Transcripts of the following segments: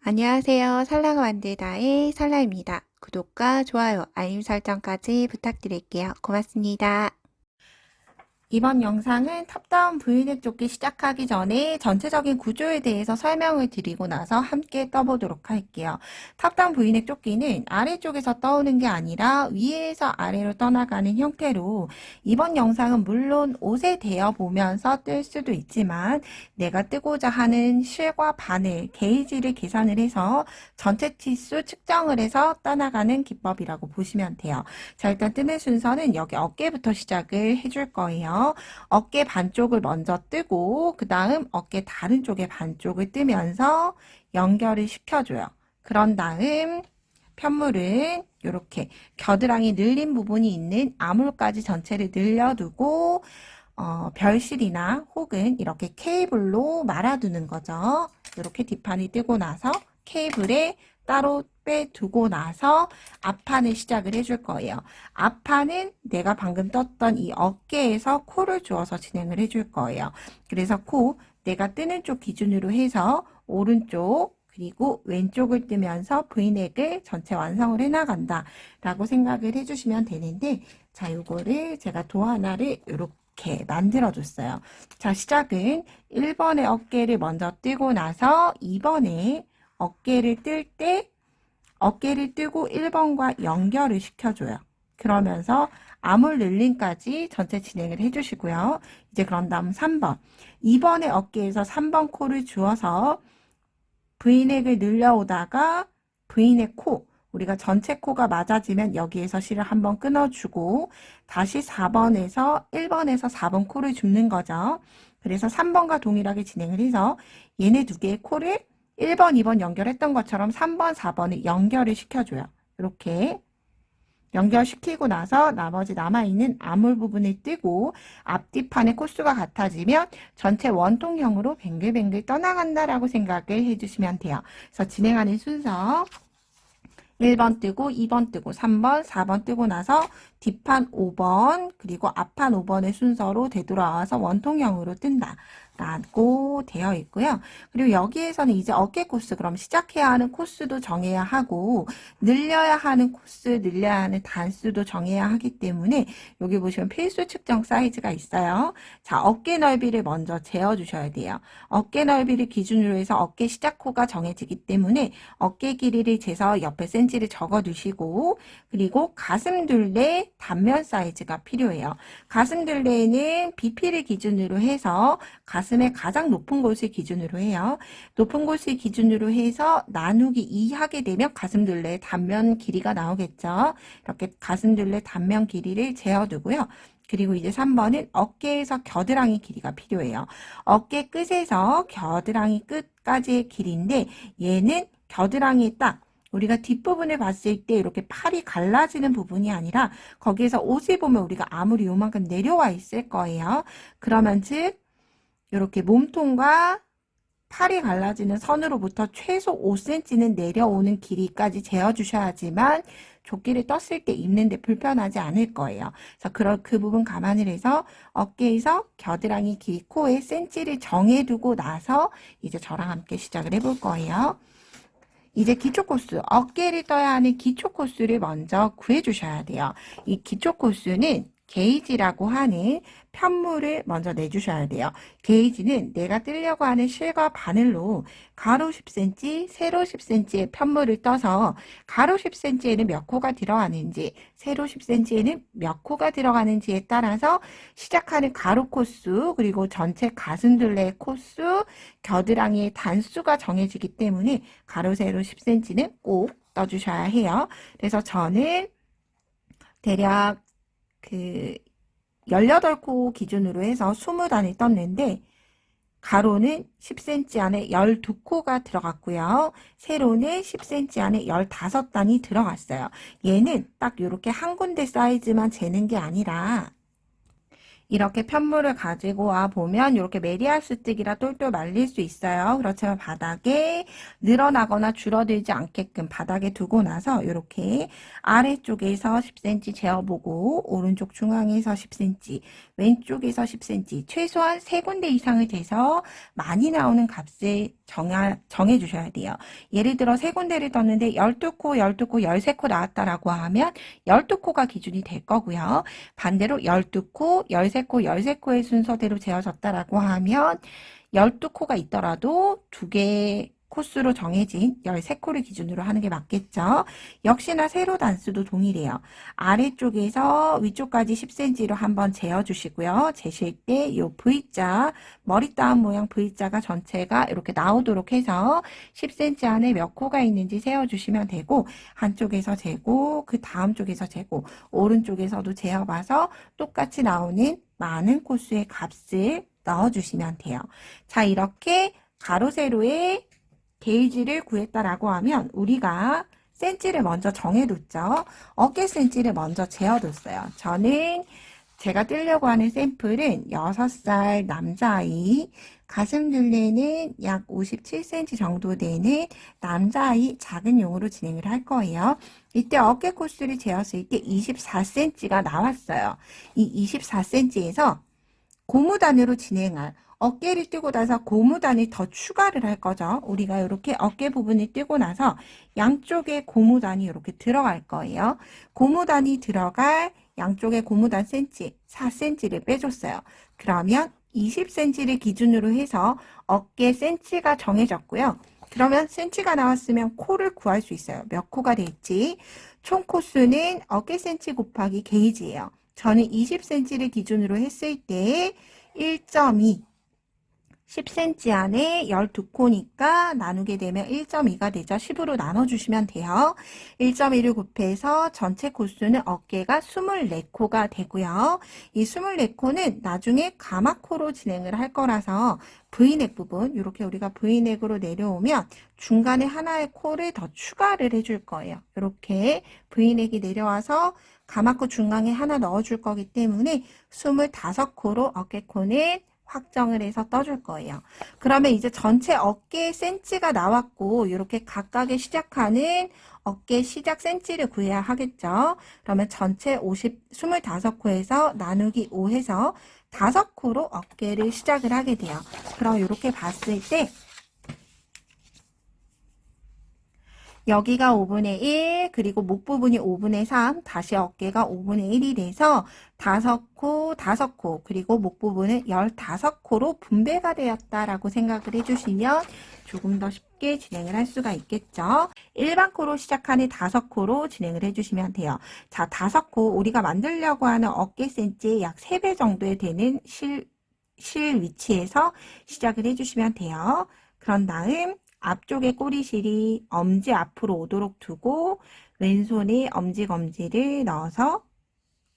안녕하세요. 설라가 만들다의 설라입니다. 구독과 좋아요, 알림 설정까지 부탁드릴게요. 고맙습니다. 이번 영상은 탑다운 V넥 쫓기 시작하기 전에 전체적인 구조에 대해서 설명을 드리고 나서 함께 떠보도록 할게요. 탑다운 V넥 쫓기는 아래쪽에서 떠오는 게 아니라 위에서 아래로 떠나가는 형태로 이번 영상은 물론 옷에 대어 보면서 뜰 수도 있지만 내가 뜨고자 하는 실과 바늘, 게이지를 계산을 해서 전체 치수 측정을 해서 떠나가는 기법이라고 보시면 돼요. 자, 일단 뜨는 순서는 여기 어깨부터 시작을 해줄 거예요. 어깨 반쪽을 먼저 뜨고 그 다음 어깨 다른 쪽에 반쪽을 뜨면서 연결을 시켜줘요. 그런 다음 편물은 이렇게 겨드랑이 늘린 부분이 있는 아물까지 전체를 늘려두고 별실이나 혹은 이렇게 케이블로 말아두는 거죠. 이렇게 뒷판이 뜨고 나서 케이블에 따로 빼두고 나서 앞판을 시작을 해줄 거예요. 앞판은 내가 방금 떴던 이 어깨에서 코를 주어서 진행을 해줄 거예요. 그래서 코, 내가 뜨는 쪽 기준으로 해서 오른쪽 그리고 왼쪽을 뜨면서 V넥을 전체 완성을 해나간다 라고 생각을 해주시면 되는데, 자, 요거를 제가 도 하나를 이렇게 만들어 줬어요. 자, 시작은 1번의 어깨를 먼저 뜨고 나서 2번에 어깨를 뜰 때 어깨를 뜨고 1번과 연결을 시켜줘요. 그러면서 아물 늘림까지 전체 진행을 해주시고요. 이제 그런 다음 3번. 2번의 어깨에서 3번 코를 주어서 V넥을 늘려오다가 V넥 코, 우리가 전체 코가 맞아지면 여기에서 실을 한번 끊어주고 다시 4번에서 1번에서 4번 코를 줍는 거죠. 그래서 3번과 동일하게 진행을 해서 얘네 두 개의 코를 1번, 2번 연결했던 것처럼 3번, 4번을 연결을 시켜줘요. 이렇게 연결시키고 나서 나머지 남아있는 아물 부분을 뜨고 앞뒤판의 코수가 같아지면 전체 원통형으로 뱅글뱅글 떠나간다라고 생각을 해주시면 돼요. 그래서 진행하는 순서 1번 뜨고 2번 뜨고 3번 4번 뜨고 나서 뒷판 5번 그리고 앞판 5번의 순서로 되돌아와서 원통형으로 뜬다 라고 되어 있고요. 그리고 여기에서는 이제 어깨 코스, 그럼 시작해야 하는 코스도 정해야 하고 늘려야 하는 코스, 늘려야 하는 단수도 정해야 하기 때문에 여기 보시면 필수 측정 사이즈가 있어요. 자, 어깨 넓이를 먼저 재어 주셔야 돼요. 어깨 넓이를 기준으로 해서 어깨 시작코가 정해지기 때문에 어깨 길이를 재서 옆에 센치를 적어 두시고, 그리고 가슴 둘레 단면 사이즈가 필요해요. 가슴 둘레는 BP를 기준으로 해서 가슴의 가장 높은 곳을 기준으로 해요. 높은 곳을 기준으로 해서 나누기 2 하게 되면 가슴 둘레 단면 길이가 나오겠죠. 이렇게 가슴 둘레 단면 길이를 재어두고요. 그리고 이제 3번은 어깨에서 겨드랑이 길이가 필요해요. 어깨 끝에서 겨드랑이 끝까지의 길이인데 얘는 겨드랑이에 딱 우리가 뒷부분을 봤을 때 이렇게 팔이 갈라지는 부분이 아니라 거기에서 옷을 보면 우리가 아무리 요만큼 내려와 있을 거예요. 그러면 즉 이렇게 몸통과 팔이 갈라지는 선으로부터 최소 5cm는 내려오는 길이까지 재어주셔야지만 조끼를 떴을 때 입는데 불편하지 않을 거예요. 그래서 그 부분 감안을 해서 어깨에서 겨드랑이 길 코에 cm를 정해두고 나서 이제 저랑 함께 시작을 해볼 거예요. 이제 기초 코스, 어깨를 떠야 하는 기초 코스를 먼저 구해주셔야 돼요. 이 기초 코스는 게이지라고 하는 편물을 먼저 내주셔야 돼요. 게이지는 내가 뜨려고 하는 실과 바늘로 가로 10cm, 세로 10cm의 편물을 떠서 가로 10cm에는 몇 코가 들어가는지, 세로 10cm에는 몇 코가 들어가는지에 따라서 시작하는 가로 코수, 그리고 전체 가슴둘레 코수, 겨드랑이의 단수가 정해지기 때문에 가로, 세로 10cm는 꼭 떠주셔야 해요. 그래서 저는 대략 18코 기준으로 해서 20단을 떴는데 가로는 10cm 안에 12코가 들어갔고요. 세로는 10cm 안에 15단이 들어갔어요. 얘는 딱 이렇게 한 군데 사이즈만 재는 게 아니라 이렇게 편물을 가지고 와 보면 이렇게 메리아스 뜨기라 똘똘 말릴 수 있어요. 그렇지만 바닥에 늘어나거나 줄어들지 않게끔 바닥에 두고 나서 이렇게 아래쪽에서 10cm 재어보고 오른쪽 중앙에서 10cm, 왼쪽에서 10cm 최소한 3군데 이상을 재서 많이 나오는 값을 정해 주셔야 돼요. 예를 들어 세 군데를 떴는데 12코, 12코, 13코 나왔다라고 하면 12코가 기준이 될 거고요. 반대로 12코, 13코, 13코의 순서대로 재어졌다라고 하면 12코가 있더라도 2개 코스로 정해진 13코를 기준으로 하는 게 맞겠죠. 역시나 세로 단수도 동일해요. 아래쪽에서 위쪽까지 10cm로 한번 재어주시고요. 재실 때 이 V자, 머리 따은 모양 V자가 전체가 이렇게 나오도록 해서 10cm 안에 몇 코가 있는지 세어주시면 되고, 한쪽에서 재고, 그 다음 쪽에서 재고, 오른쪽에서도 재어봐서 똑같이 나오는 많은 코수의 값을 넣어주시면 돼요. 자, 이렇게 가로, 세로의 게이지를 구했다라고 하면 우리가 센치를 먼저 정해뒀죠. 어깨 센치를 먼저 재어뒀어요. 저는 제가 뜨려고 하는 샘플은 6살 남자아이, 가슴 둘레는 약 57cm 정도 되는 남자아이 작은 용으로 진행을 할 거예요. 이때 어깨 코스를 재었을 때 24cm가 나왔어요. 이 24cm에서 고무단으로 진행할, 어깨를 뜨고 나서 고무단을 더 추가를 할 거죠. 우리가 이렇게 어깨 부분을 뜨고 나서 양쪽에 고무단이 이렇게 들어갈 거예요. 고무단이 들어갈 양쪽에 고무단 센치 4cm를 빼줬어요. 그러면 20cm를 기준으로 해서 어깨 센치가 정해졌고요. 그러면 센치가 나왔으면 코를 구할 수 있어요. 몇 코가 될지. 총 코수는 어깨 센치 곱하기 게이지예요. 저는 20cm를 기준으로 했을 때 1.2, 10cm 안에 12코니까 나누게 되면 1.2가 되죠. 10으로 나눠주시면 돼요. 1.2를 곱해서 전체 코수는 어깨가 24코가 되고요. 이 24코는 나중에 가마코로 진행을 할 거라서 V넥 부분, 이렇게 우리가 V넥으로 내려오면 중간에 하나의 코를 더 추가를 해줄 거예요. 이렇게 V넥이 내려와서 가마코 중간에 하나 넣어줄 거기 때문에 25코로 어깨코는 확정을 해서 떠줄 거예요. 그러면 이제 전체 어깨 센치가 나왔고 이렇게 각각의 시작하는 어깨 시작 센치를 구해야 하겠죠. 그러면 전체 25코에서 나누기 5 해서 5코로 어깨를 시작을 하게 돼요. 그럼 이렇게 봤을 때 여기가 5분의 1, 그리고 목 부분이 5분의 3, 다시 어깨가 5분의 1이 돼서 5코, 5코, 그리고 목 부분은 15코로 분배가 되었다라고 생각을 해주시면 조금 더 쉽게 진행을 할 수가 있겠죠. 일반 코로 시작하는 5코로 진행을 해주시면 돼요. 자, 5코, 우리가 만들려고 하는 어깨 센치의 약 3배 정도에 되는 실 위치에서 시작을 해주시면 돼요. 그런 다음 앞쪽에 꼬리실이 엄지 앞으로 오도록 두고 왼손에 엄지 검지를 넣어서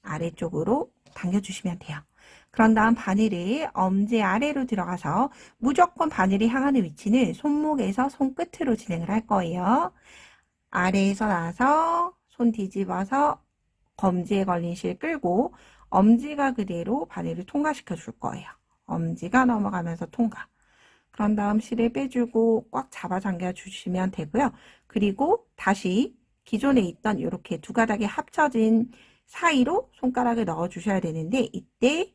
아래쪽으로 당겨주시면 돼요. 그런 다음 바늘을 엄지 아래로 들어가서 무조건 바늘이 향하는 위치는 손목에서 손끝으로 진행을 할 거예요. 아래에서 나서 손 뒤집어서 검지에 걸린 실 끌고 엄지가 그대로 바늘을 통과시켜 줄 거예요. 엄지가 넘어가면서 통과. 그런 다음 실을 빼주고 꽉 잡아 당겨 주시면 되고요. 그리고 다시 기존에 있던 이렇게 두 가닥이 합쳐진 사이로 손가락을 넣어 주셔야 되는데 이때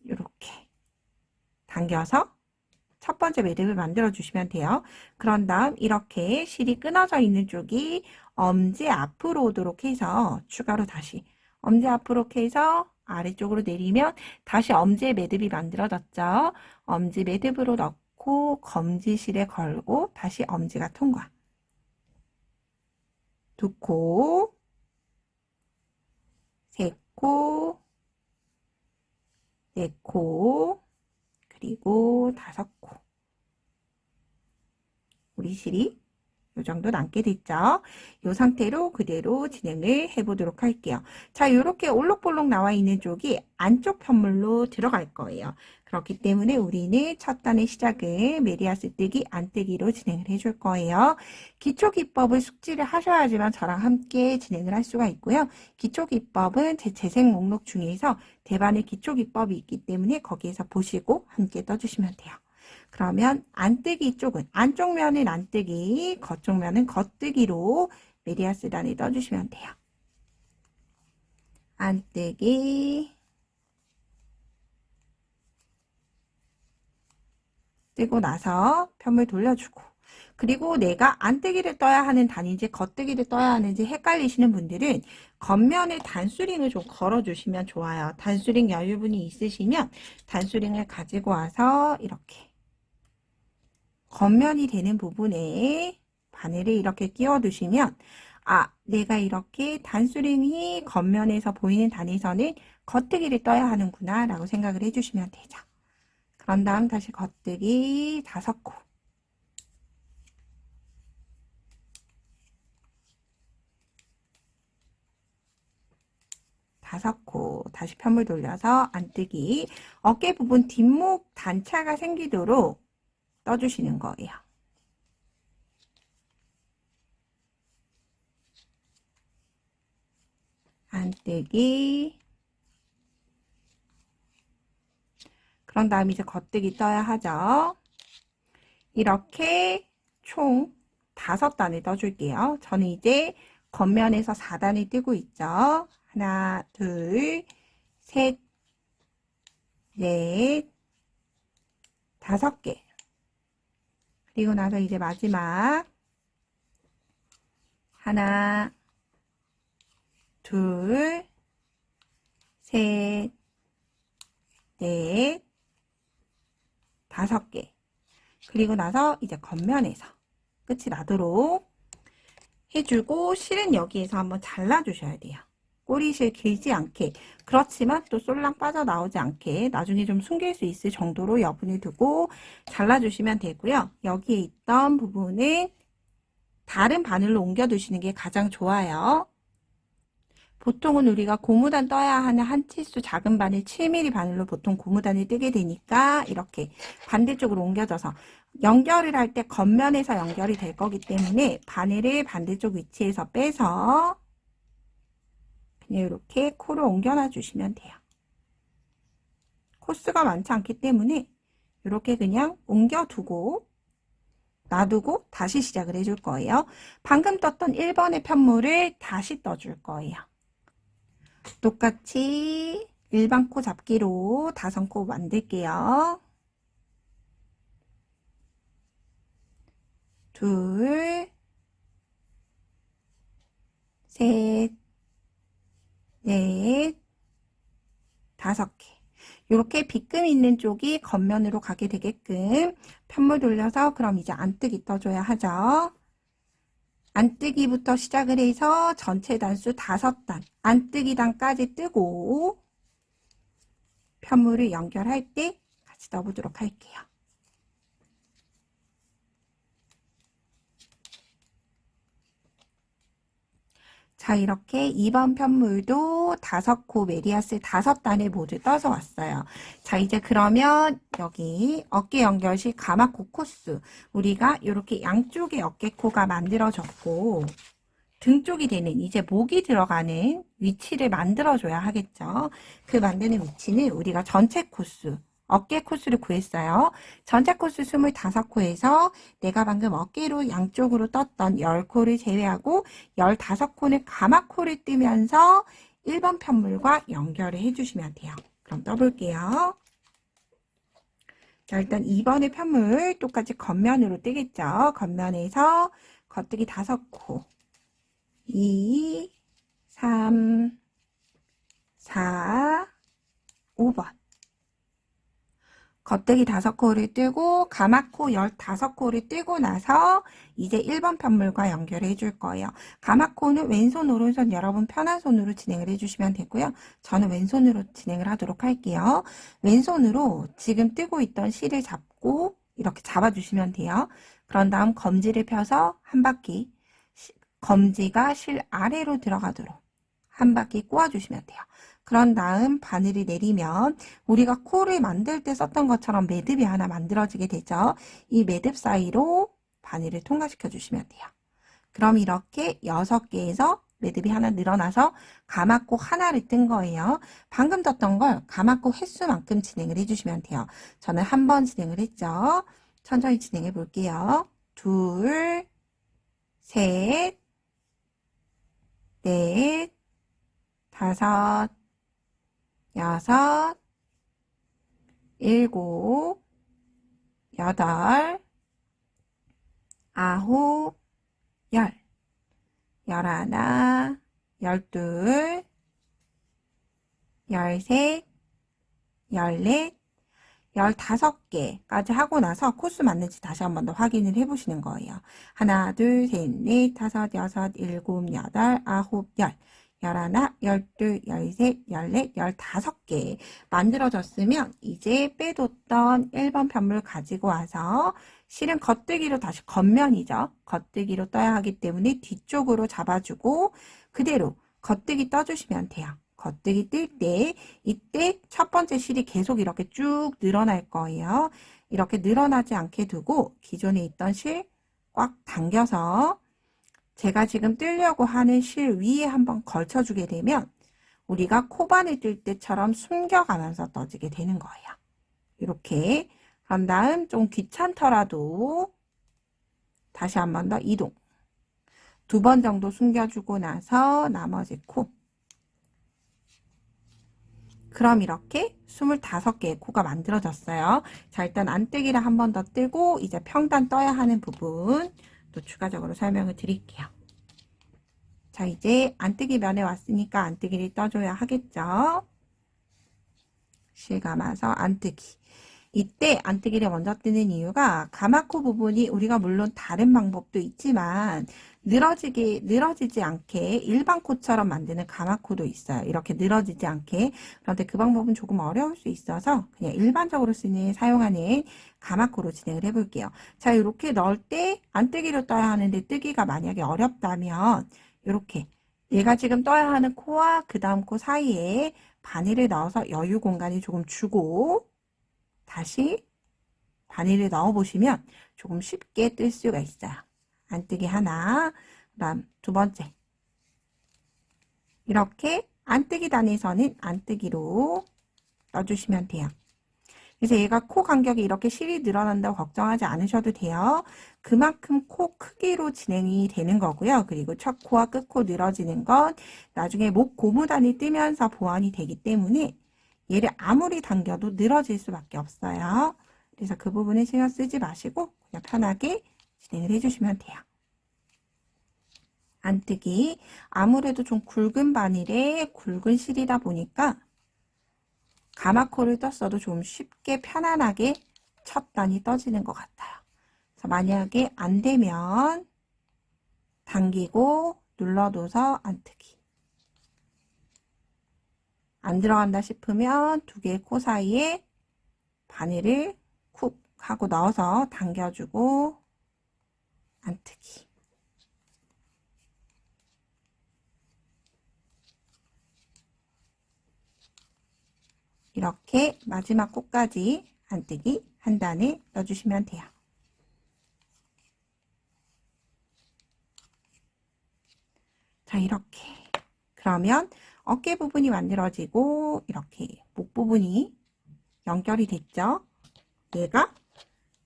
이렇게 당겨서 첫 번째 매듭을 만들어 주시면 돼요. 그런 다음 이렇게 실이 끊어져 있는 쪽이 엄지 앞으로 오도록 해서 추가로 다시 엄지 앞으로 해서 아래쪽으로 내리면 다시 엄지의 매듭이 만들어졌죠. 엄지 매듭으로 넣고 검지실에 걸고 다시 엄지가 통과. 2코, 3코, 4코, 그리고 5코. 우리 실이 이 정도 남게 됐죠. 이 상태로 그대로 진행을 해보도록 할게요. 자, 이렇게 올록볼록 나와 있는 쪽이 안쪽 편물로 들어갈 거예요. 그렇기 때문에 우리는 첫 단의 시작을 메리아스 뜨기, 안뜨기로 진행을 해줄 거예요. 기초기법을 숙지를 하셔야지만 저랑 함께 진행을 할 수가 있고요. 기초기법은 제 재생 목록 중에서 대반의 기초기법이 있기 때문에 거기에서 보시고 함께 떠주시면 돼요. 그러면 안뜨기 쪽은 안쪽 면은 안뜨기, 겉쪽 면은 겉뜨기로 메리아스 단을 떠주시면 돼요. 안뜨기, 뜨고 나서 편물 돌려주고, 그리고 내가 안뜨기를 떠야 하는 단위인지 겉뜨기를 떠야 하는지 헷갈리시는 분들은 겉면에 단수링을 좀 걸어주시면 좋아요. 단수링 여유분이 있으시면 단수링을 가지고 와서 이렇게 겉면이 되는 부분에 바늘을 이렇게 끼워 두시면, 아, 내가 이렇게 단수링이 겉면에서 보이는 단에서는 겉뜨기를 떠야 하는구나 라고 생각을 해주시면 되죠. 그런 다음 다시 겉뜨기 5코, 다시 편물 돌려서 안뜨기, 어깨 부분 뒷목 단차가 생기도록 떠주시는 거예요. 안뜨기. 그런 다음 이제 겉뜨기 떠야 하죠. 이렇게 총 5단을 떠줄게요. 저는 이제 겉면에서 4단을 뜨고 있죠. 하나, 둘, 셋, 넷, 5개. 그리고 나서 이제 마지막 하나, 둘, 셋, 넷, 5개. 그리고 나서 이제 겉면에서 끝이 나도록 해주고, 실은 여기에서 한번 잘라주셔야 돼요. 꼬리실 길지 않게, 그렇지만 또 쏠랑 빠져나오지 않게 나중에 좀 숨길 수 있을 정도로 여분을 두고 잘라주시면 되고요. 여기에 있던 부분은 다른 바늘로 옮겨 두시는 게 가장 좋아요. 보통은 우리가 고무단 떠야 하는 한 치수 작은 바늘 7mm 바늘로 보통 고무단을 뜨게 되니까 이렇게 반대쪽으로 옮겨져서 연결을 할 때 겉면에서 연결이 될 거기 때문에 바늘을 반대쪽 위치에서 빼서 그냥 이렇게 코를 옮겨놔 주시면 돼요. 코스가 많지 않기 때문에 이렇게 그냥 옮겨두고 놔두고 다시 시작을 해줄 거예요. 방금 떴던 1번의 편물을 다시 떠줄 거예요. 똑같이 일반 코 잡기로 5코 만들게요. 둘, 셋, 넷, 5개. 이렇게 빗금 있는 쪽이 겉면으로 가게 되게끔 편물 돌려서 그럼 이제 안뜨기 떠줘야 하죠. 안뜨기부터 시작을 해서 전체 단수 5단, 안뜨기 단까지 뜨고 편물을 연결할 때 같이 넣어보도록 할게요. 자, 이렇게 2번 편물도 5코 메리아스 5단을 모두 떠서 왔어요. 자, 이제 그러면 여기 어깨 연결식 가마코 코스, 우리가 이렇게 양쪽에 어깨코가 만들어졌고 등 쪽이 되는 이제 목이 들어가는 위치를 만들어줘야 하겠죠. 그 만드는 위치는 우리가 전체 코스, 어깨 코스를 구했어요. 전체 코스 25코에서 내가 방금 어깨로 양쪽으로 떴던 10코를 제외하고 15코는 가마코를 뜨면서 1번 편물과 연결을 해주시면 돼요. 그럼 떠볼게요. 자, 일단 2번의 편물 똑같이 겉면으로 뜨겠죠. 겉면에서 겉뜨기 5코, 2, 3, 4, 5번. 겉뜨기 5코를 뜨고 가마코 15코를 뜨고 나서 이제 1번 편물과 연결해 줄 거예요. 가마코는 왼손 오른손 여러분 편한 손으로 진행을 해주시면 되고요. 저는 왼손으로 진행을 하도록 할게요. 왼손으로 지금 뜨고 있던 실을 잡고 이렇게 잡아주시면 돼요. 그런 다음 검지를 펴서 한 바퀴, 검지가 실 아래로 들어가도록 한 바퀴 꼬아주시면 돼요. 그런 다음 바늘이 내리면 우리가 코를 만들 때 썼던 것처럼 매듭이 하나 만들어지게 되죠. 이 매듭 사이로 바늘을 통과시켜 주시면 돼요. 그럼 이렇게 6개에서 매듭이 하나 늘어나서 가마코 하나를 뜬 거예요. 방금 떴던 걸 가마코 횟수만큼 진행을 해주시면 돼요. 저는 한 번 진행을 했죠. 천천히 진행해 볼게요. 둘, 셋, 넷, 5, 6, 7, 여덟, 아홉, 열, 열하나, 열둘, 열셋, 열넷, 15개까지 하고 나서 코스 맞는지 다시 한 번 더 확인을 해보시는 거예요. 하나, 둘, 셋, 넷, 다섯, 여섯, 일곱, 여덟, 아홉, 열, 열하나, 열둘, 열셋, 열넷, 15개 만들어졌으면 이제 빼뒀던 1번 편물 가지고 와서 실은 겉뜨기로 다시 겉면이죠. 겉뜨기로 떠야 하기 때문에 뒤쪽으로 잡아주고 그대로 겉뜨기 떠주시면 돼요. 겉뜨기 뜰 때 이때 첫 번째 실이 계속 이렇게 쭉 늘어날 거예요. 이렇게 늘어나지 않게 두고 기존에 있던 실 꽉 당겨서 제가 지금 뜨려고 하는 실 위에 한번 걸쳐주게 되면 우리가 코바늘 뜰 때처럼 숨겨가면서 떠지게 되는 거예요. 이렇게 그런 다음 좀 귀찮더라도 다시 한 번 더 이동. 2번 정도 숨겨주고 나서 나머지 코. 그럼 이렇게 25개의 코가 만들어졌어요. 자, 일단 안뜨기를 한 번 더 뜨고 이제 평단 떠야 하는 부분 또 추가적으로 설명을 드릴게요. 자, 이제 안뜨기 면에 왔으니까 안뜨기를 떠줘야 하겠죠. 실 감아서 안뜨기. 이때 안뜨기를 먼저 뜨는 이유가 가마코 부분이 우리가 물론 다른 방법도 있지만 늘어지지 않게 일반 코처럼 만드는 가마코도 있어요. 이렇게 늘어지지 않게. 그런데 그 방법은 조금 어려울 수 있어서 그냥 일반적으로 사용하는 가마코로 진행을 해볼게요. 자, 이렇게 넣을 때 안뜨기로 떠야 하는데 뜨기가 만약에 어렵다면 이렇게 내가 지금 떠야 하는 코와 그 다음 코 사이에 바늘을 넣어서 여유 공간을 조금 주고 다시 바늘을 넣어 보시면 조금 쉽게 뜰 수가 있어요. 안뜨기 하나, 그 다음 2번째. 이렇게 안뜨기 단에서는 안뜨기로 떠주시면 돼요. 그래서 얘가 코 간격이 이렇게 실이 늘어난다고 걱정하지 않으셔도 돼요. 그만큼 코 크기로 진행이 되는 거고요. 그리고 첫 코와 끝 코 늘어지는 건 나중에 목 고무단이 뜨면서 보완이 되기 때문에 얘를 아무리 당겨도 늘어질 수밖에 없어요. 그래서 그 부분에 신경 쓰지 마시고 그냥 편하게 진행을 해주시면 돼요. 안뜨기. 아무래도 좀 굵은 바늘에 굵은 실이다 보니까 가마코를 떴어도 좀 쉽게 편안하게 첫 단이 떠지는 것 같아요. 그래서 만약에 안 되면 당기고 눌러둬서 안뜨기. 안 들어간다 싶으면 2개의 코 사이에 바늘을 쿡 하고 넣어서 당겨주고 안뜨기. 이렇게 마지막 코까지 안뜨기 한 단을 넣어주시면 돼요. 자, 이렇게. 그러면 어깨 부분이 만들어지고 이렇게 목 부분이 연결이 됐죠? 얘가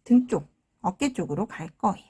등 쪽, 어깨 쪽으로 갈 거예요.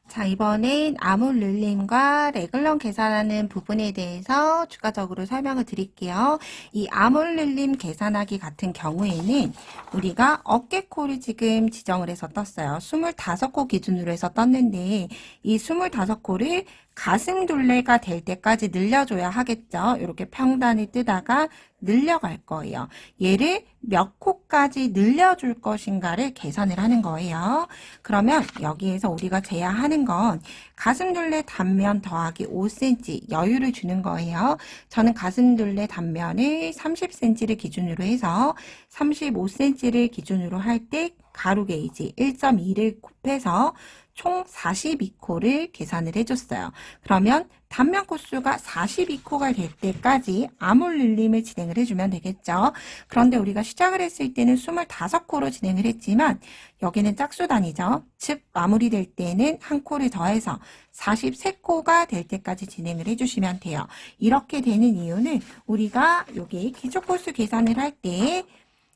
자, 이번엔 아몰릴림과 레글런 계산하는 부분에 대해서 추가적으로 설명을 드릴게요. 이 아몰릴림 계산하기 같은 경우에는 우리가 어깨코를 지금 지정을 해서 떴어요. 25코 기준으로 해서 떴는데 이 25코를 가슴 둘레가 될 때까지 늘려줘야 하겠죠. 이렇게 평단을 뜨다가 늘려갈 거예요. 얘를 몇 코까지 늘려줄 것인가를 계산을 하는 거예요. 그러면 여기에서 우리가 재야 하는 건 가슴 둘레 단면 더하기 5cm 여유를 주는 거예요. 저는 가슴 둘레 단면을 30cm를 기준으로 해서 35cm를 기준으로 할 때 가로 게이지 1.2를 곱해서 총 42코를 계산을 해줬어요. 그러면 단면 코수가 42코가 될 때까지 아몰릴림을 진행을 해주면 되겠죠. 그런데 우리가 시작을 했을 때는 25코로 진행을 했지만 여기는 짝수단이죠. 즉 마무리될 때는 한 코를 더해서 43코가 될 때까지 진행을 해주시면 돼요. 이렇게 되는 이유는 우리가 여기 기초코수 계산을 할때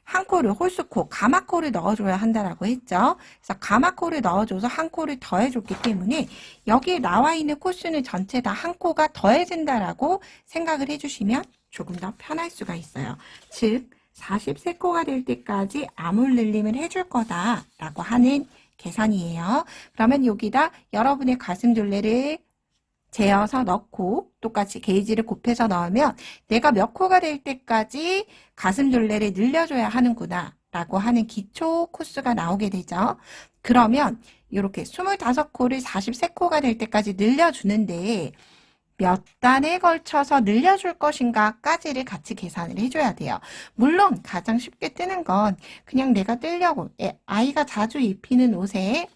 한 코를 홀수코, 가마코를 넣어줘야 한다라고 했죠. 그래서 가마코를 넣어줘서 한 코를 더해줬기 때문에 여기에 나와 있는 코수는 전체 다 한 코가 더해진다라고 생각을 해주시면 조금 더 편할 수가 있어요. 즉 43코가 될 때까지 암홀 늘림을 해줄 거다라고 하는 계산이에요. 그러면 여기다 여러분의 가슴둘레를 재어서 넣고 똑같이 게이지를 곱해서 넣으면 내가 몇 코가 될 때까지 가슴둘레를 늘려줘야 하는구나 라고 하는 기초 코스가 나오게 되죠. 그러면 이렇게 25코를 43코가 될 때까지 늘려주는데 몇 단에 걸쳐서 늘려줄 것인가까지를 같이 계산을 해줘야 돼요. 물론 가장 쉽게 뜨는 건 그냥 내가 뜨려고 아이가 자주 입히는 옷에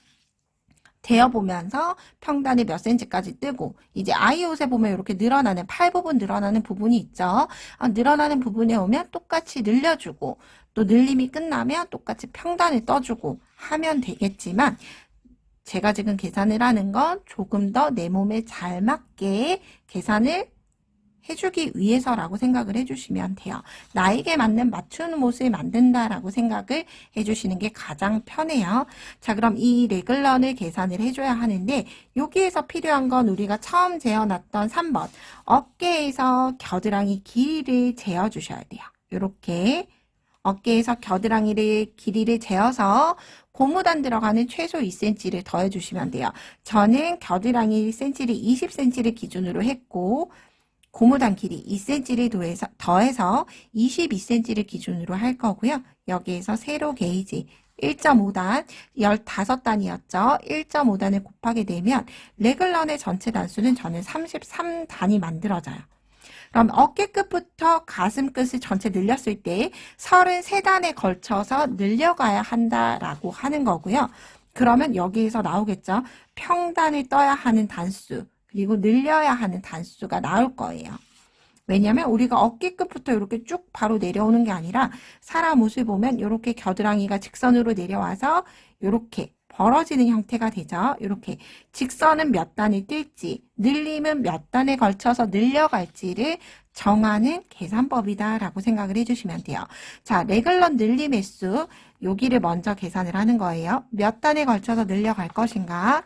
대어보면서 평단이 몇 센치까지 뜨고 이제 아이 옷에 보면 이렇게 늘어나는 팔 부분 늘어나는 부분이 있죠. 늘어나는 부분에 오면 똑같이 늘려주고 또 늘림이 끝나면 똑같이 평단을 떠주고 하면 되겠지만 제가 지금 계산을 하는 건 조금 더 내 몸에 잘 맞게 계산을 해주기 위해서라고 생각을 해주시면 돼요. 나에게 맞는 맞추는 옷을 만든다라고 생각을 해주시는 게 가장 편해요. 자, 그럼 이 레글런을 계산을 해줘야 하는데 여기에서 필요한 건 우리가 처음 재어놨던 3번 어깨에서 겨드랑이 길이를 재어주셔야 돼요. 이렇게 어깨에서 겨드랑이를 길이를 재어서 고무단 들어가는 최소 2cm를 더해주시면 돼요. 저는 겨드랑이 cm를 20cm를 기준으로 했고 고무단 길이 2cm를 더해서 22cm를 기준으로 할 거고요. 여기에서 세로 게이지 1.5단, 15단이었죠. 1.5단을 곱하게 되면 레글런의 전체 단수는 저는 33단이 만들어져요. 그럼 어깨끝부터 가슴끝을 전체 늘렸을 때 33단에 걸쳐서 늘려가야 한다라고 하는 거고요. 그러면 여기에서 나오겠죠. 평단을 떠야 하는 단수, 그리고 늘려야 하는 단수가 나올 거예요. 왜냐면 우리가 어깨끝부터 이렇게 쭉 바로 내려오는 게 아니라 사람 옷을 보면 이렇게 겨드랑이가 직선으로 내려와서 이렇게 벌어지는 형태가 되죠. 이렇게 직선은 몇 단이 뜰지 늘림은 몇 단에 걸쳐서 늘려갈지를 정하는 계산법이다라고 생각을 해주시면 돼요. 자, 레글런 늘림 횟수 여기를 먼저 계산을 하는 거예요. 몇 단에 걸쳐서 늘려갈 것인가?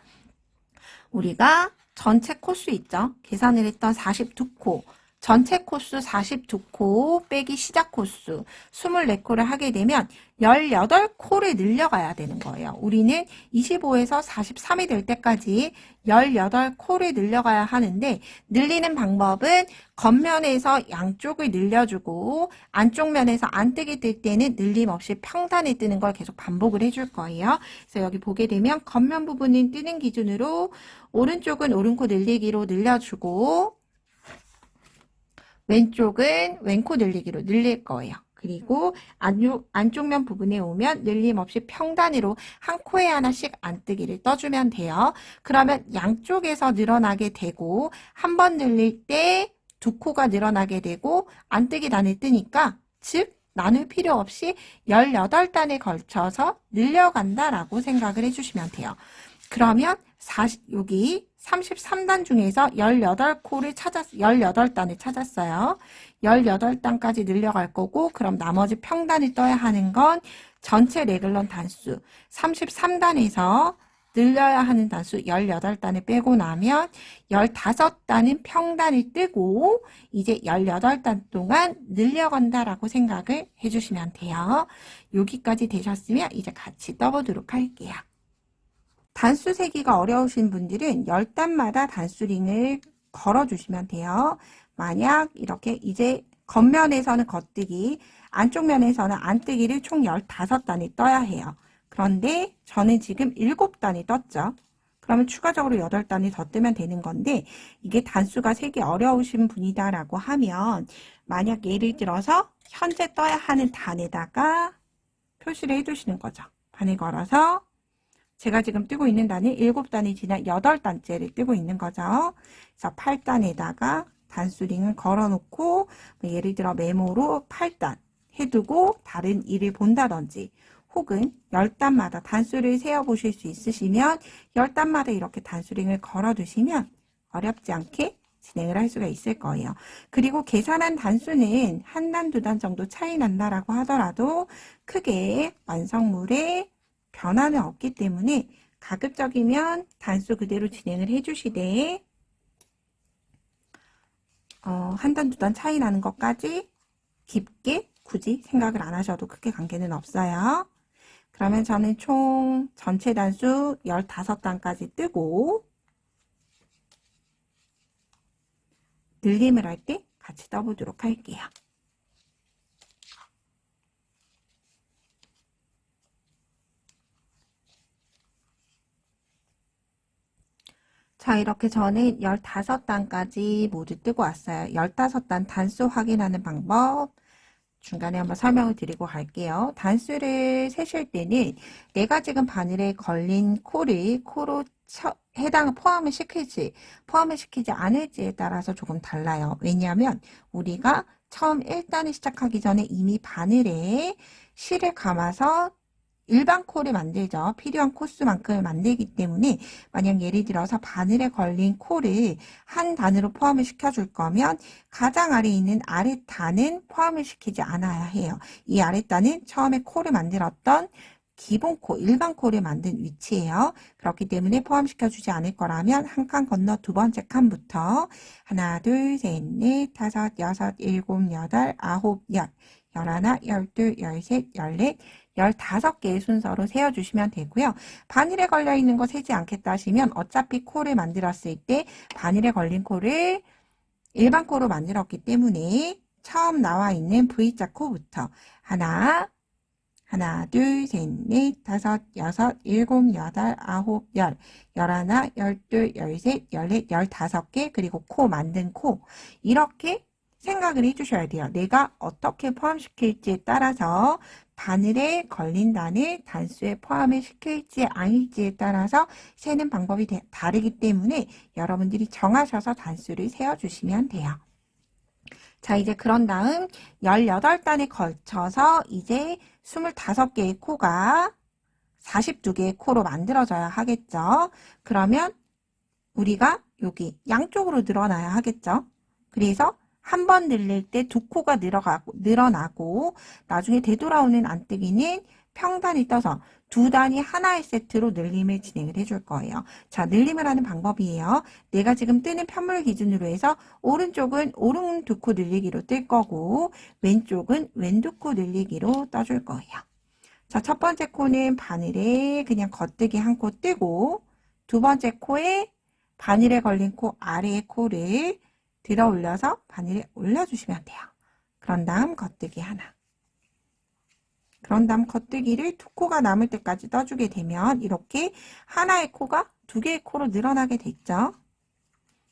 우리가 전체 코수 있죠. 계산을 했던 42코. 전체 코수 42코 빼기 시작 코수 24코를 하게 되면 18코를 늘려가야 되는 거예요. 우리는 25에서 43이 될 때까지 18코를 늘려가야 하는데 늘리는 방법은 겉면에서 양쪽을 늘려주고 안쪽 면에서 안뜨기 뜰 때는 늘림 없이 평단에 뜨는 걸 계속 반복을 해줄 거예요. 그래서 여기 보게 되면 겉면 부분은 뜨는 기준으로 오른쪽은 오른코 늘리기로 늘려주고 왼쪽은 왼코 늘리기로 늘릴 거예요. 그리고 안쪽면 부분에 오면 늘림 없이 평단위로 한 코에 하나씩 안뜨기를 떠주면 돼요. 그러면 양쪽에서 늘어나게 되고 한 번 늘릴 때 두 코가 늘어나게 되고 안뜨기 단을 뜨니까 즉 나눌 필요 없이 18단에 걸쳐서 늘려간다라고 생각을 해주시면 돼요. 그러면 여기 33단 중에서 18단을 찾았어요. 18단까지 늘려갈 거고 그럼 나머지 평단을 떠야 하는 건 전체 레글런 단수 33단에서 늘려야 하는 단수 18단을 빼고 나면 15단은 평단을 뜨고 이제 18단 동안 늘려간다라고 생각을 해주시면 돼요. 여기까지 되셨으면 이제 같이 떠보도록 할게요. 단수 세기가 어려우신 분들은 10단마다 단수링을 걸어주시면 돼요. 만약 이렇게 이제 겉면에서는 겉뜨기, 안쪽 면에서는 안뜨기를 총 15단이 떠야 해요. 그런데 저는 지금 7단이 떴죠. 그러면 추가적으로 8단이 더 뜨면 되는 건데 이게 단수가 세기 어려우신 분이다라고 하면 만약 예를 들어서 현재 떠야 하는 단에다가 표시를 해두시는 거죠. 반을 걸어서 제가 지금 뜨고 있는 단이 7단이 지난 8단째를 뜨고 있는 거죠. 그래서 8단에다가 단수링을 걸어놓고 예를 들어 메모로 8단 해두고 다른 일을 본다든지 혹은 10단마다 단수를 세어보실 수 있으시면 10단마다 이렇게 단수링을 걸어두시면 어렵지 않게 진행을 할 수가 있을 거예요. 그리고 계산한 단수는 한 단, 두 단 정도 차이 난다라고 하더라도 크게 완성물에 변화는 없기 때문에 가급적이면 단수 그대로 진행을 해주시되 한 단, 두 단 차이 나는 것까지 깊게 굳이 생각을 안 하셔도 크게 관계는 없어요. 그러면 저는 총 전체 단수 15단까지 뜨고 늘림을 할 때 같이 떠보도록 할게요. 자, 이렇게 저는 15단까지 모두 뜨고 왔어요. 15단 단수 확인하는 방법 중간에 한번 설명을 드리고 갈게요. 단수를 세실 때는 내가 지금 바늘에 걸린 코를 코로 포함을 시키지 않을지에 따라서 조금 달라요. 왜냐하면 우리가 처음 1단을 시작하기 전에 이미 바늘에 실을 감아서 일반 코를 만들죠. 필요한 코수만큼을 만들기 때문에 만약 예를 들어서 바늘에 걸린 코를 한 단으로 포함을 시켜줄 거면 가장 아래에 있는 아랫단은 포함을 시키지 않아야 해요. 이 아랫단은 처음에 코를 만들었던 기본 코, 일반 코를 만든 위치예요. 그렇기 때문에 포함시켜주지 않을 거라면 한 칸 건너 두 번째 칸부터 하나, 둘, 셋, 넷, 다섯, 여섯, 일곱, 여덟, 아홉, 열, 열하나, 열둘, 열셋, 열넷, 15개의 순서로 세어주시면 되고요. 바늘에 걸려있는 거 세지 않겠다 하시면 어차피 코를 만들었을 때 바늘에 걸린 코를 일반 코로 만들었기 때문에 처음 나와 있는 V자 코부터 하나, 둘, 셋, 넷, 다섯, 여섯, 일곱, 여덟, 아홉, 열, 열하나, 열둘, 열셋, 열넷, 15개 그리고 코 만든 코 이렇게 생각을 해주셔야 돼요. 내가 어떻게 포함시킬지에 따라서 바늘에 걸린 단을 단수에 포함을 시킬지 아닐지에 따라서 세는 방법이 다르기 때문에 여러분들이 정하셔서 단수를 세어주시면 돼요. 자, 이제 그런 다음 18단에 걸쳐서 이제 25개의 코가 42개의 코로 만들어져야 하겠죠. 그러면 우리가 여기 양쪽으로 늘어나야 하겠죠. 그래서 한 번 늘릴 때 두 코가 늘어나고 나중에 되돌아오는 안뜨기는 평단이 떠서 두 단이 하나의 세트로 늘림을 진행을 해줄 거예요. 자, 늘림을 하는 방법이에요. 내가 지금 뜨는 편물 기준으로 해서 오른쪽은 오른 두 코 늘리기로 뜰 거고 왼쪽은 왼 두 코 늘리기로 떠줄 거예요. 자, 첫 번째 코는 바늘에 그냥 겉뜨기 한 코 뜨고 두 번째 코에 바늘에 걸린 코 아래의 코를 들어 올려서 바늘에 올려주시면 돼요. 그런 다음 겉뜨기 하나. 그런 다음 겉뜨기를 두 코가 남을 때까지 떠주게 되면 이렇게 하나의 코가 두 개의 코로 늘어나게 됐죠.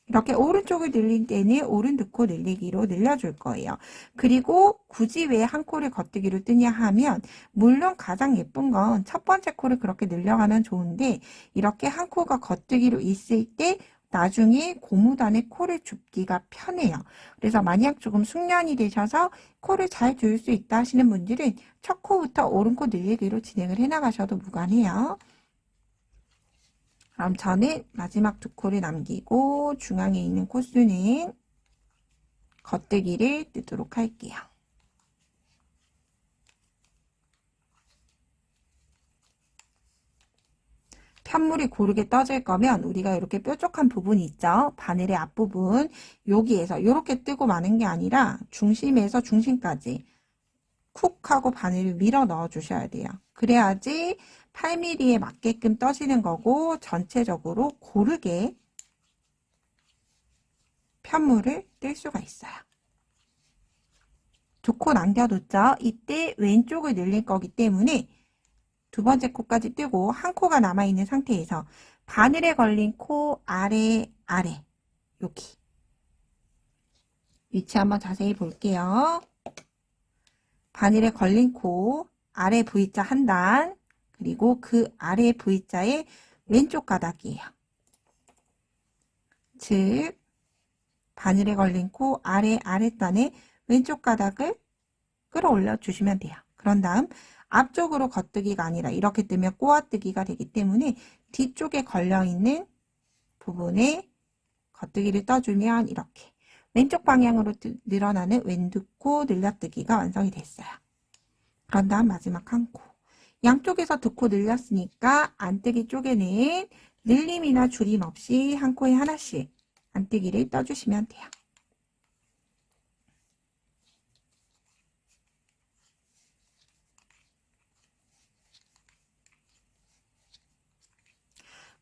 이렇게 오른쪽을 늘릴 때는 오른 두 코 늘리기로 늘려줄 거예요. 그리고 굳이 왜 한 코를 겉뜨기로 뜨냐 하면 물론 가장 예쁜 건 첫 번째 코를 그렇게 늘려가면 좋은데 이렇게 한 코가 겉뜨기로 있을 때 나중에 고무단에 코를 줍기가 편해요. 그래서 만약 조금 숙련이 되셔서 코를 잘 줄 수 있다 하시는 분들은 첫 코부터 오른 코 늘리기로 진행을 해나가셔도 무관해요. 그럼 저는 마지막 두 코를 남기고 중앙에 있는 코수는 겉뜨기를 뜨도록 할게요. 편물이 고르게 떠질 거면 우리가 이렇게 뾰족한 부분이 있죠. 바늘의 앞부분 여기에서 이렇게 뜨고 마는 게 아니라 중심에서 중심까지 쿡 하고 바늘을 밀어 넣어 주셔야 돼요. 그래야지 8mm에 맞게끔 떠지는 거고 전체적으로 고르게 편물을 뜰 수가 있어요. 두 코 남겨뒀죠. 이때 왼쪽을 늘릴 거기 때문에 두 번째 코까지 뜨고 한 코가 남아있는 상태에서 바늘에 걸린 코 아래 여기 위치 한번 자세히 볼게요. 바늘에 걸린 코 아래 V자 한 단 그리고 그 아래 V자의 왼쪽 가닥이에요. 즉 바늘에 걸린 코 아랫단의 왼쪽 가닥을 끌어올려 주시면 돼요. 그런 다음 앞쪽으로 겉뜨기가 아니라 이렇게 뜨면 꼬아뜨기가 되기 때문에 뒤쪽에 걸려있는 부분에 겉뜨기를 떠주면 이렇게 왼쪽 방향으로 늘어나는 왼두코 늘려뜨기가 완성이 됐어요. 그런 다음 마지막 한 코. 양쪽에서 두 코 늘렸으니까 안뜨기 쪽에는 늘림이나 줄임 없이 한 코에 하나씩 안뜨기를 떠주시면 돼요.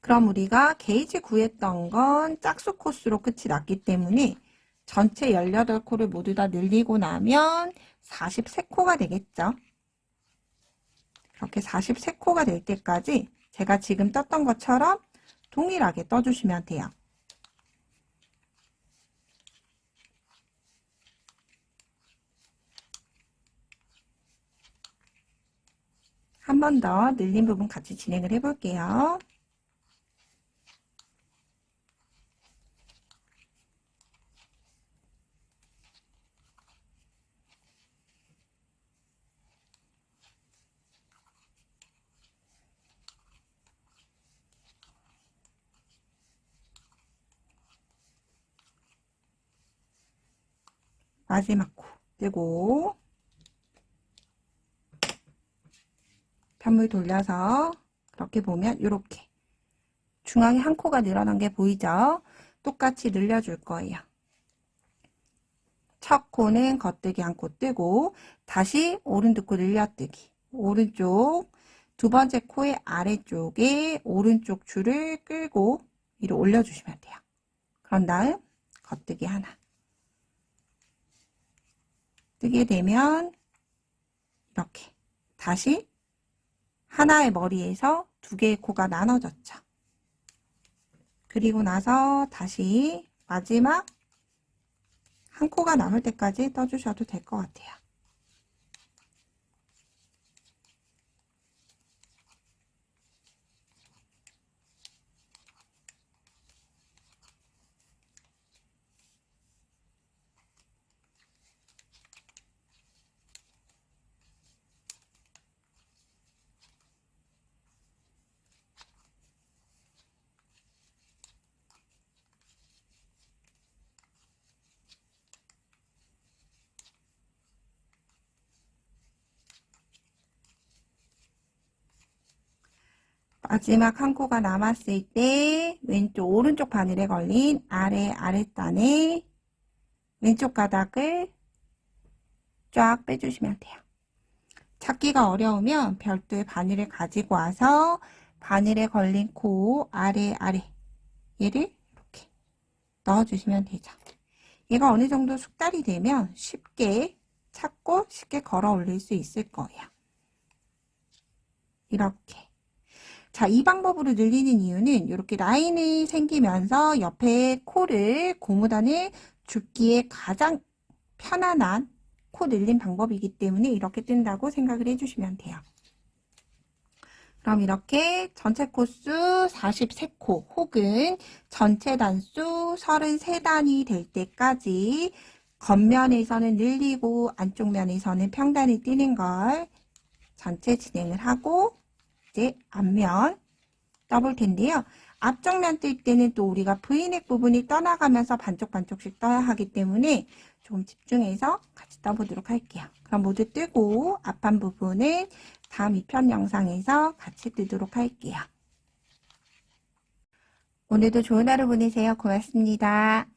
그럼 우리가 게이지 구했던 건 짝수 코스로 끝이 났기 때문에 전체 18코를 모두 다 늘리고 나면 43코가 되겠죠. 그렇게 43코가 될 때까지 제가 지금 떴던 것처럼 동일하게 떠주시면 돼요. 한 번 더 늘린 부분 같이 진행을 해볼게요. 마지막 코 뜨고 편물 돌려서 그렇게 보면 이렇게 중앙에 한 코가 늘어난 게 보이죠? 똑같이 늘려줄 거예요. 첫 코는 겉뜨기 한 코 뜨고 다시 오른 두 코 늘려뜨기. 오른쪽 두 번째 코의 아래쪽에 오른쪽 줄을 끌고 위로 올려주시면 돼요. 그런 다음 겉뜨기 하나. 뜨게 되면 이렇게 다시 하나의 머리에서 두 개의 코가 나눠졌죠. 그리고 나서 다시 마지막 한 코가 남을 때까지 떠주셔도 될 것 같아요. 마지막 한 코가 남았을 때 왼쪽 오른쪽 바늘에 걸린 아랫단에 왼쪽 가닥을 쫙 빼주시면 돼요. 찾기가 어려우면 별도의 바늘을 가지고 와서 바늘에 걸린 코 아래 얘를 이렇게 넣어주시면 되죠. 얘가 어느 정도 숙달이 되면 쉽게 찾고 쉽게 걸어 올릴 수 있을 거예요. 이렇게. 자, 이 방법으로 늘리는 이유는 이렇게 라인이 생기면서 옆에 코를 고무단을 줍기에 가장 편안한 코 늘림 방법이기 때문에 이렇게 뜬다고 생각을 해주시면 돼요. 그럼 이렇게 전체 코수 43코 혹은 전체 단수 33단이 될 때까지 겉면에서는 늘리고 안쪽 면에서는 평단이 뜨는 걸 전체 진행을 하고 이제 앞면 떠볼 텐데요. 앞쪽 면 뜰 때는 또 우리가 V넥 부분이 떠나가면서 반쪽씩 떠야 하기 때문에 좀 집중해서 같이 떠보도록 할게요. 그럼 모두 뜨고 앞판 부분은 다음 2편 영상에서 같이 뜨도록 할게요. 오늘도 좋은 하루 보내세요. 고맙습니다.